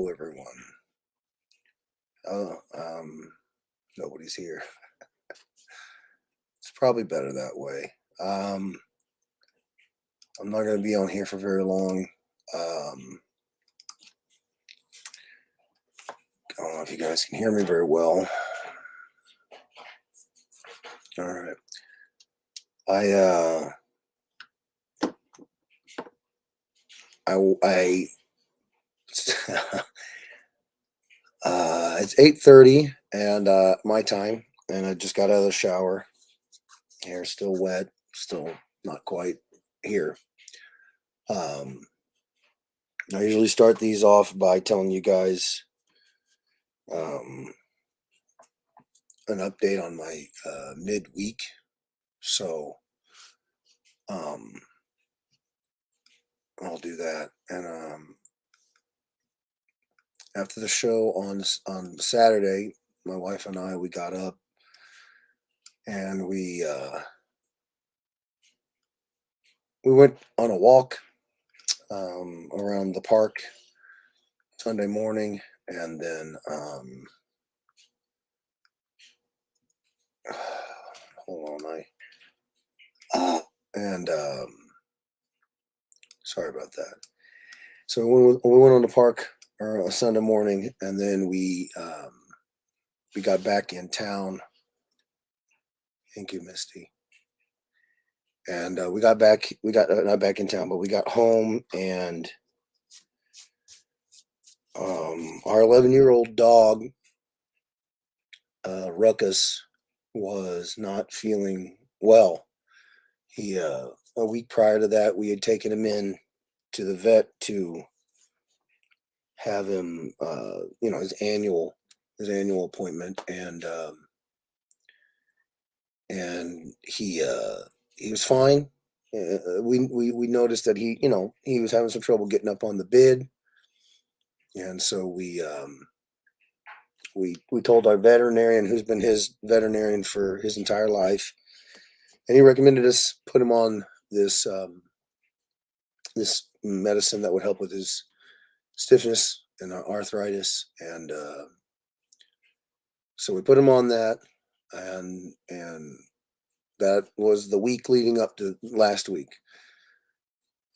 Hello, everyone. Oh, nobody's here. It's probably better that way. Um, I'm not going to be on here for very long. I don't know if you guys can hear me very well. All right. I I it's 8:30 and my time, and I just got out of the shower. Hair's still wet, still not quite here. Um, I usually start these off by telling you guys um, an update on my midweek. So um, I'll do that. And after the show on Saturday, my wife and we got up and we went on a walk around the park Sunday morning, and then hold on, and sorry about that. So we went on the park Sunday morning, and then we got back in town. Thank you, Misty. And we got back. We got not back in town, but we got home, and our 11-year-old dog, Ruckus, was not feeling well. He a week prior to that, we had taken him in to the vet to have him, his annual appointment, and he was fine. We noticed that he was having some trouble getting up on the bed, and so we told our veterinarian, who's been his veterinarian for his entire life, and he recommended us put him on this medicine that would help with his stiffness and arthritis, and so we put him on that, and that was the week leading up to last week.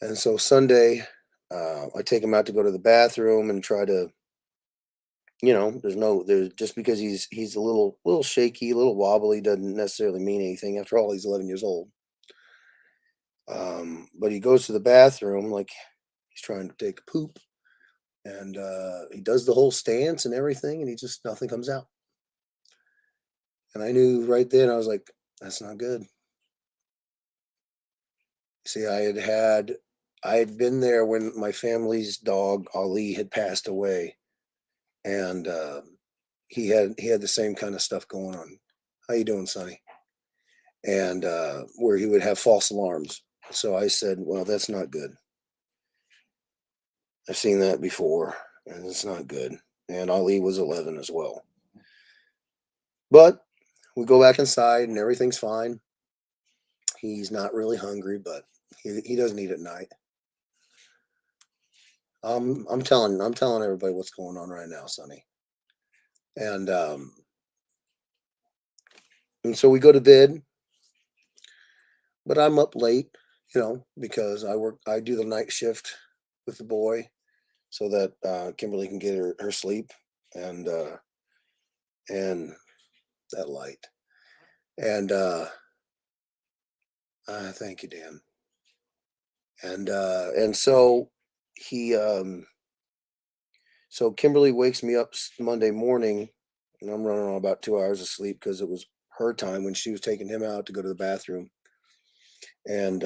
And so Sunday, I take him out to go to the bathroom and try to, there's just because he's a little shaky, a little wobbly, doesn't necessarily mean anything. After all, he's 11 years old. But he goes to the bathroom like he's trying to take a poop, and he does the whole stance and everything, and nothing comes out. And I knew right then, I was like, that's not good. See, I had been there when my family's dog Ali had passed away, and he had the same kind of stuff going on. How you doing, Sonny? And where he would have false alarms. So I said, well, that's not good. I've seen that before, and it's not good. And Ali was 11 as well. But we go back inside, and everything's fine. He's not really hungry, but he doesn't eat at night. I'm telling everybody what's going on right now, Sonny. And so we go to bed, but I'm up late, because I do the night shift with the boy, so that Kimberly can get her sleep, and that light, and thank you, Dan. And so he so Kimberly wakes me up Monday morning, and I'm running on about 2 hours of sleep because it was her time when she was taking him out to go to the bathroom, and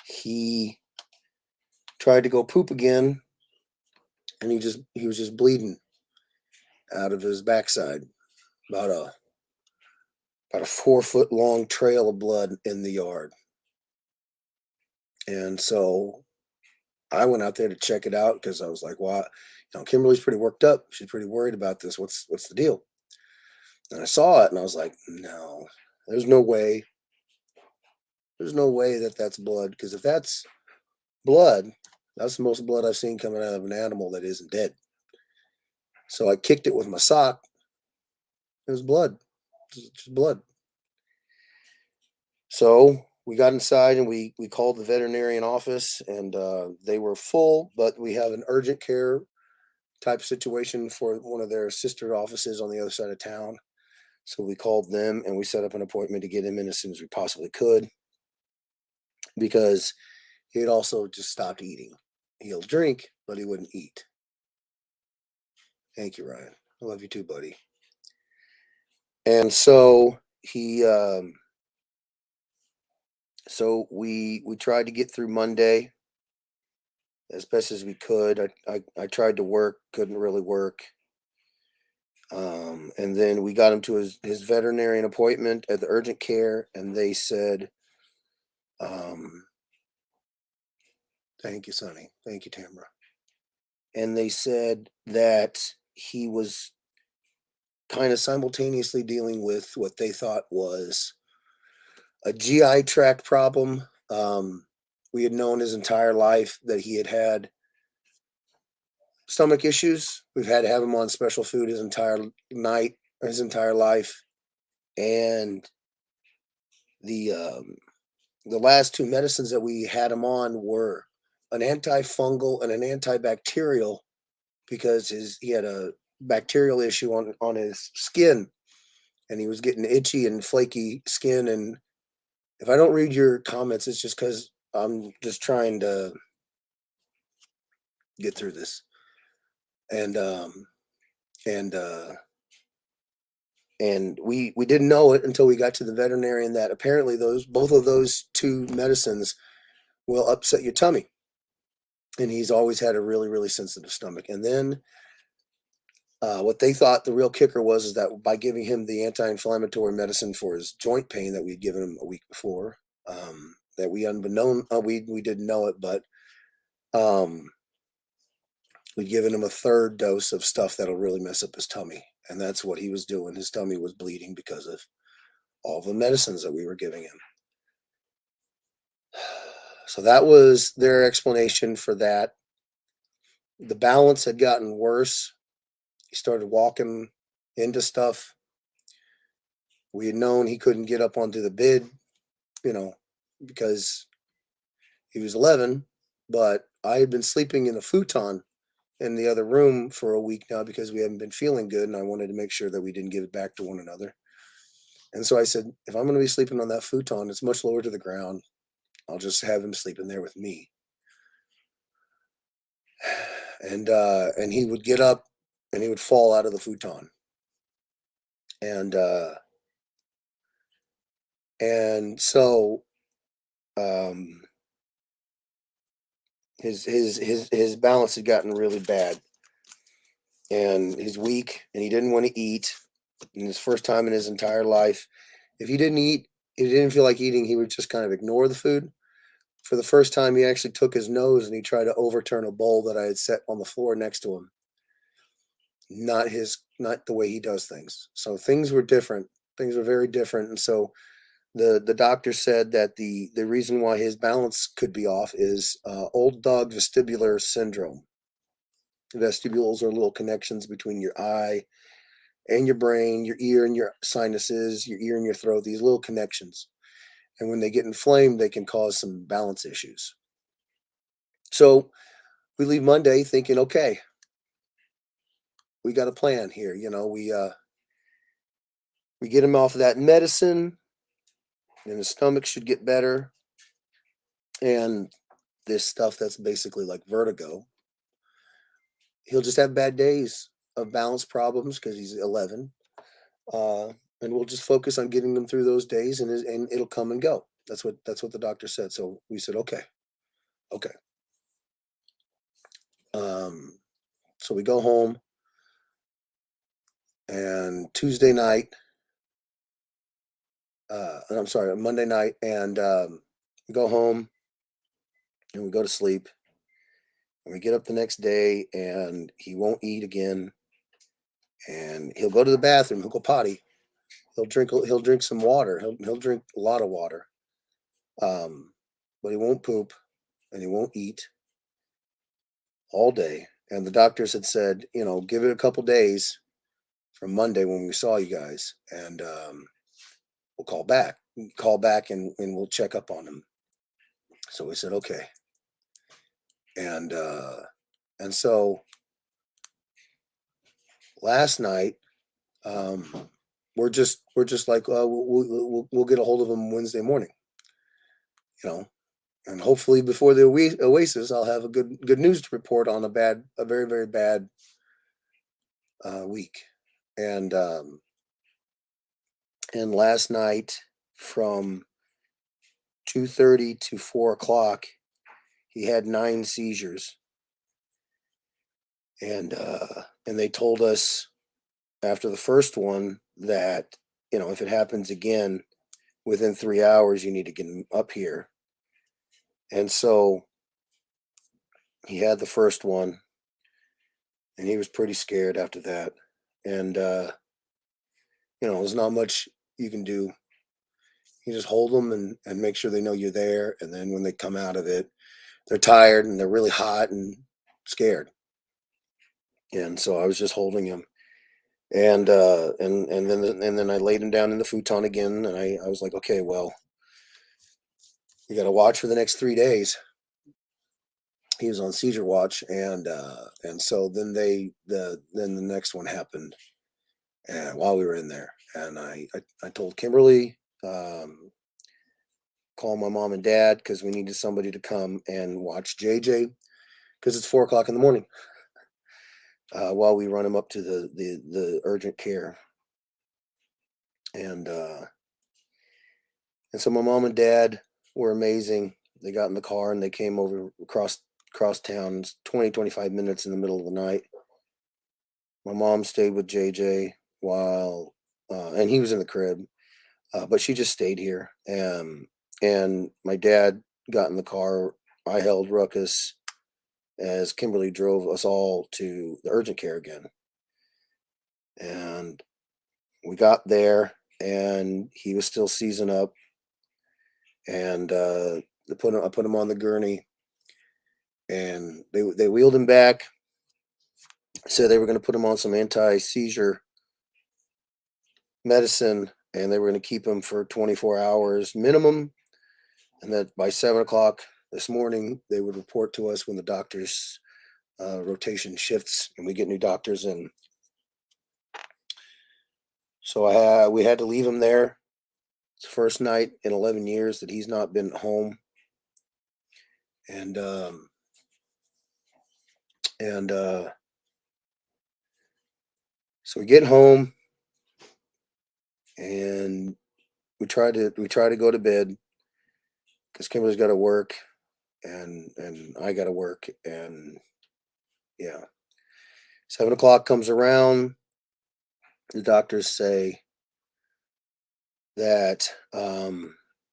he tried to go poop again, and he was just bleeding out of his backside, about a 4 foot long trail of blood in the yard. And so I went out there to check it out because I was like, "Well, Kimberly's pretty worked up. She's pretty worried about this. What's the deal?" And I saw it, and I was like, "No, there's no way. There's no way that that's blood, because if that's blood, that's the most blood I've seen coming out of an animal that isn't dead." So I kicked it with my sock. It was blood, just blood. So we got inside and we called the veterinarian office, and they were full, but we have an urgent care type situation for one of their sister offices on the other side of town. So we called them and we set up an appointment to get him in as soon as we possibly could, because he had also just stopped eating. He'll drink, but he wouldn't eat. Thank you, Ryan. I love you too, buddy. And so we tried to get through Monday as best as we could. I tried to work, couldn't really work. And then we got him to his veterinarian appointment at the urgent care, and they said, thank you, Sonny. Thank you, Tamara. And they said that he was kind of simultaneously dealing with what they thought was a GI tract problem. We had known his entire life that he had had stomach issues. We've had to have him on special food his entire life, and the last two medicines that we had him on were an antifungal and an antibacterial, because he had a bacterial issue on his skin, and he was getting itchy and flaky skin. And if I don't read your comments, it's just because I'm just trying to get through this. And we didn't know it until we got to the veterinarian that apparently both of those two medicines will upset your tummy. And he's always had a really, really sensitive stomach. And then what they thought the real kicker was is that by giving him the anti-inflammatory medicine for his joint pain that we'd given him a week before, that we didn't know it, but we'd given him a third dose of stuff that'll really mess up his tummy. And that's what he was doing. His tummy was bleeding because of all the medicines that we were giving him. So that was their explanation for that. The balance had gotten worse. He started walking into stuff. We had known he couldn't get up onto the bed, because he was 11, but I had been sleeping in a futon in the other room for a week now because we hadn't been feeling good, and I wanted to make sure that we didn't give it back to one another. And so I said, if I'm going to be sleeping on that futon, it's much lower to the ground. I'll just have him sleeping there with me. And he would get up and he would fall out of the futon. And so his balance had gotten really bad, and he's weak, and he didn't want to eat. And his first time in his entire life, if he didn't eat, he didn't feel like eating, he would just kind of ignore the food. For the first time, he actually took his nose and he tried to overturn a bowl that I had set on the floor next to him. Not the way he does things. So things were different. Things were very different. And so the doctor said that the reason why his balance could be off is old dog vestibular syndrome. Vestibules are little connections between your eye and your brain, your ear and your sinuses, your ear and your throat, these little connections. And when they get inflamed, they can cause some balance issues. So we leave Monday thinking, okay, we got a plan here. We get him off of that medicine, and his stomach should get better. And this stuff that's basically like vertigo, he'll just have bad days of balance problems because he's 11. And we'll just focus on getting them through those days, and it'll come and go. That's what the doctor said. So we said, okay. So we go home, and Monday night, and we go home, and we go to sleep, and we get up the next day, and he won't eat again, and he'll go to the bathroom, he'll go potty, he'll drink some water, he'll drink a lot of water, but he won't poop, and he won't eat all day. And the doctors had said, give it a couple days from Monday when we saw you guys, and we'll call back. Call back and we'll check up on him. So we said, okay. And so last night, we're just like, we'll get a hold of him Wednesday morning, you know, and hopefully before the Oasis, I'll have a good news to report on a very very bad week. And last night from 2:30 to 4 o'clock, he had 9 seizures, and they told us after the first one that if it happens again within 3 hours, you need to get him up here. And so he had the first one, and he was pretty scared after that. And there's not much you can do. You just hold them and make sure they know you're there. And then when they come out of it, they're tired and they're really hot and scared. And so I was just holding him. And then I laid him down in the futon again, and I was like, okay, well, you got to watch for the next 3 days. He was on seizure watch, and so then the next one happened, and while we were in there, and I told Kimberly, call my mom and dad because we needed somebody to come and watch JJ because it's 4 o'clock in the morning. While we run him up to the urgent care. And so my mom and dad were amazing. They got in the car and they came over across town. 20-25 minutes in the middle of the night. My mom stayed with JJ while and he was in the crib, but she just stayed here. And my dad got in the car. I held Ruckus as Kimberly drove us all to the urgent care again. And we got there, and he was still seizing up. And I put him on the gurney, and they wheeled him back. Said they were going to put him on some anti-seizure medicine, and they were going to keep him for 24 hours minimum. And that by 7 o'clock this morning, they would report to us when the doctor's rotation shifts and we get new doctors in. So we had to leave him there. It's the first night in 11 years that he's not been home. And so we get home and we try to go to bed because Kimberly's got to work and I got to work. And yeah, 7 o'clock comes around. The doctors say that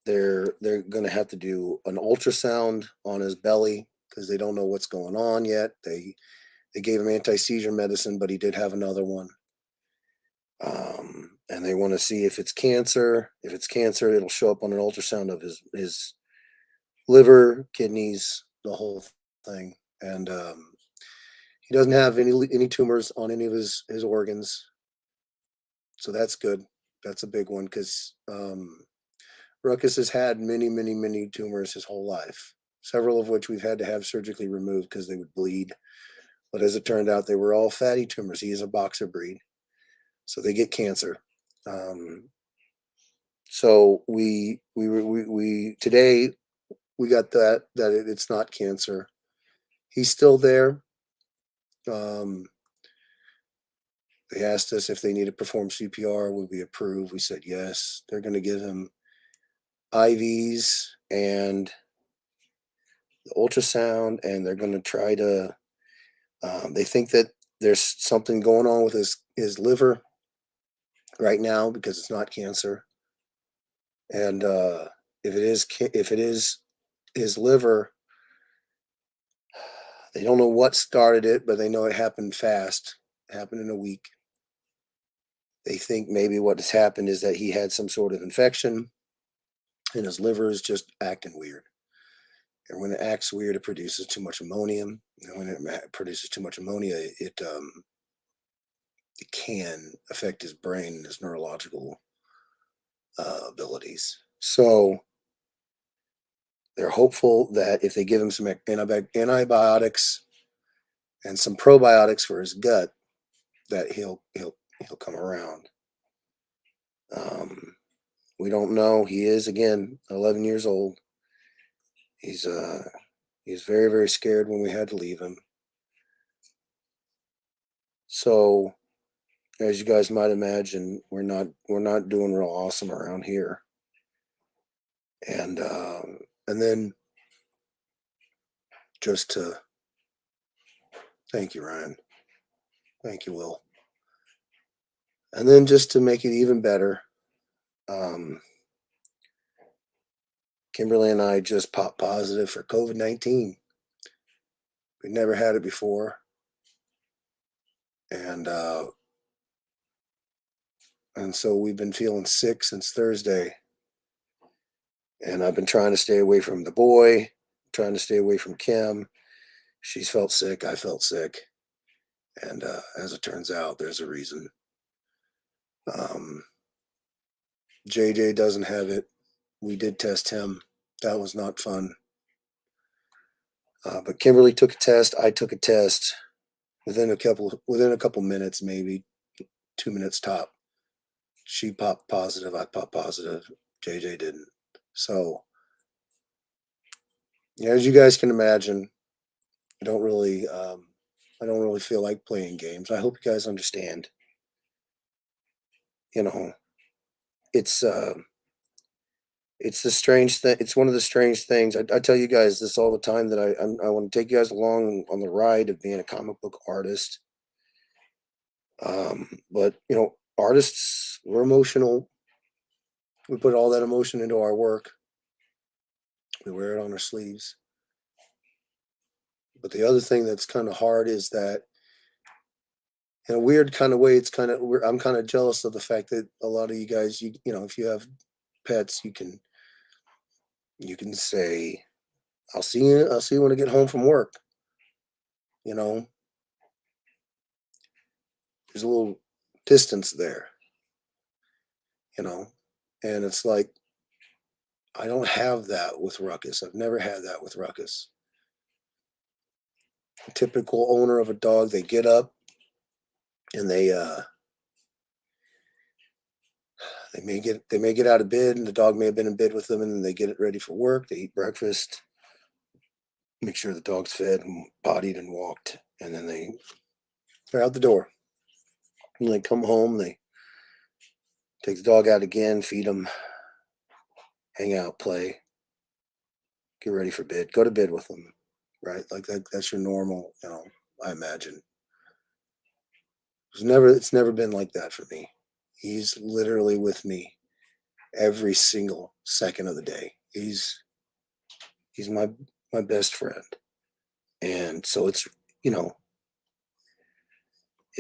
they're going to have to do an ultrasound on his belly because they don't know what's going on yet. They gave him anti-seizure medicine, but he did have another one. And they want to see if it's cancer. If it's cancer, it'll show up on an ultrasound of his liver, kidneys, the whole thing. And he doesn't have any tumors on any of his organs, so that's good. That's a big one because Ruckus has had many tumors his whole life. Several of which we've had to have surgically removed because they would bleed. But as it turned out, they were all fatty tumors. He is a boxer breed, so they get cancer. So we today we got that it's not cancer. He's still there. They asked us if they need to perform CPR. Would we approve? We said yes. They're going to give him IVs and the ultrasound, and they're going to try to. They think that there's something going on with his liver right now because it's not cancer. And if it is his liver, they don't know what started it, but they know it happened fast. It happened in a week. They think maybe what has happened is that he had some sort of infection and his liver is just acting weird. And when it acts weird, it produces too much ammonium. And when it produces too much ammonia, it can affect his brain and his neurological abilities. So they're hopeful that if they give him some antibiotics and some probiotics for his gut, that he'll come around. We don't know. He is, again, 11 years old. He's very, very scared when we had to leave him. So, as you guys might imagine, we're not doing real awesome around here. And then just to thank you, Ryan. Thank you, Will. And then just to make it even better, Kimberly and I just popped positive for COVID-19. We'd never had it before. And so we've been feeling sick since Thursday. And I've been trying to stay away from the boy, trying to stay away from Kim. She's felt sick. I felt sick. And as it turns out, there's a reason. JJ doesn't have it. We did test him. That was not fun. But Kimberly took a test. I took a test. Within a couple minutes, maybe 2 minutes top, she popped positive. I popped positive. JJ didn't. So, as you guys can imagine, I don't really feel like playing games. I hope you guys understand. It's the strange thing. It's one of the strange things. I tell you guys this all the time, that I want to take you guys along on the ride of being a comic book artist. But artists, we're emotional. We put all that emotion into our work. We wear it on our sleeves. But the other thing that's kind of hard is that, in a weird kind of way, I'm kind of jealous of the fact that a lot of you guys, if you have pets, you can say, I'll see you when I get home from work. There's a little distance there, and it's like, I don't have that with Ruckus. I've never had that with Ruckus. A typical owner of a dog, they get up and they may get out of bed, and the dog may have been in bed with them, and then they get it ready for work. They eat breakfast, make sure the dog's fed and pottied and walked, and then they're out the door. And they come home, they take the dog out again, feed them, hang out, play, get ready for bed, go to bed with them, right? Like that's your normal, I imagine. It's never been like that for me. He's literally with me every single second of the day. He's my best friend. And so it's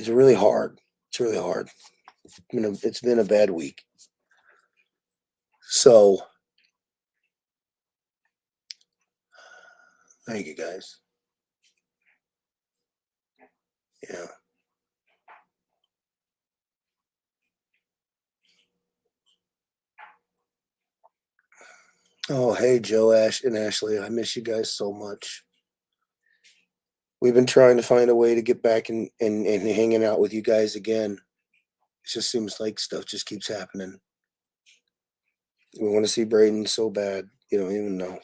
really hard. It's really hard. It's been a bad week. So thank you, guys. Yeah. Oh, hey, Joe, Ash, and Ashley. I miss you guys so much. We've been trying to find a way to get back and hanging out with you guys again. It just seems like stuff just keeps happening. We want to see Braden so bad. You don't even know.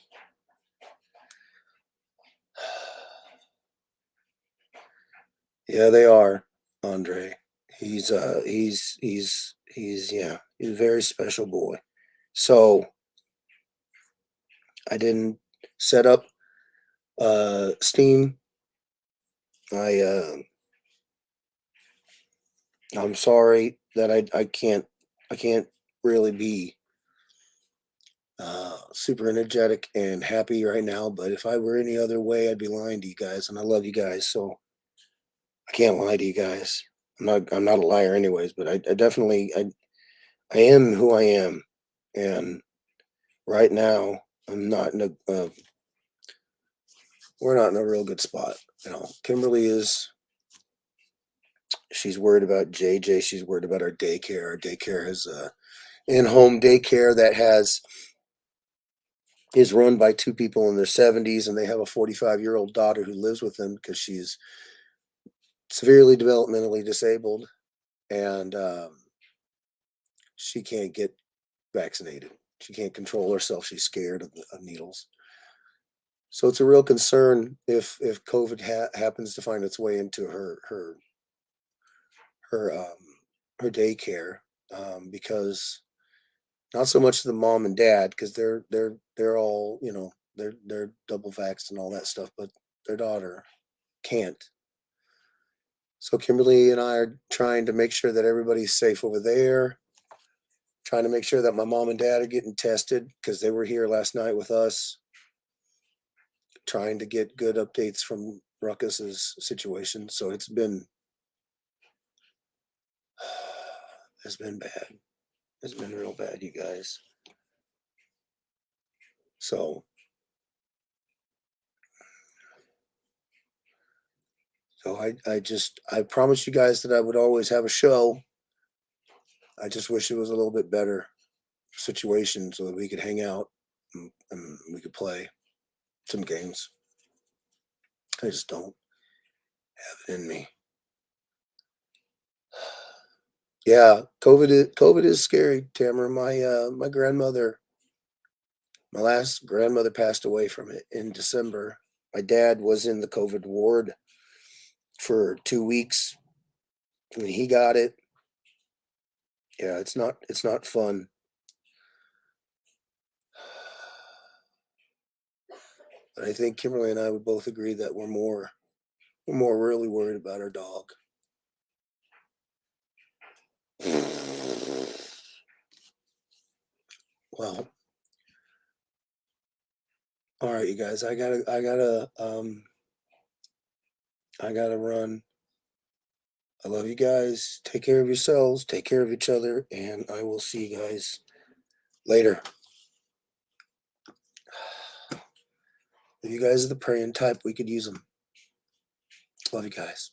Yeah, they are, Andre. He's a very special boy. So I didn't set up Steam. I'm sorry that I can't really be super energetic and happy right now, but if I were any other way, I'd be lying to you guys, and I love you guys, so I can't lie to you guys. I'm not a liar anyways, but I definitely I am who I am, and right now I'm not in we're not in a real good spot. Kimberly she's worried about JJ. She's worried about our daycare. Our daycare has in-home daycare that is run by two people in their 70s, and they have a 45-year-old daughter who lives with them because she's severely developmentally disabled, and she can't get vaccinated. She can't control herself. She's scared of needles. So it's a real concern if COVID happens to find its way into her daycare, because not so much the mom and dad, because they're all, they're double vaxxed and all that stuff, but their daughter can't. So Kimberly and I are trying to make sure that everybody's safe over there. Trying to make sure that my mom and dad are getting tested because they were here last night with us. Trying to get good updates from Ruckus's situation. So it's been bad. It's been real bad, you guys. So I promised you guys that I would always have a show. I just wish it was a little bit better situation so that we could hang out and we could play some games. I just don't have it in me. Yeah, COVID is scary, Tamara. My grandmother, my last grandmother passed away from it in December. My dad was in the COVID ward for 2 weeks when he got it. Yeah, it's not fun. But I think Kimberly and I would both agree that we're more really worried about our dog. Well, all right, you guys. I gotta run. I love you guys. Take care of yourselves. Take care of each other, and I will see you guys later. If you guys are the praying type, we could use them. Love you guys.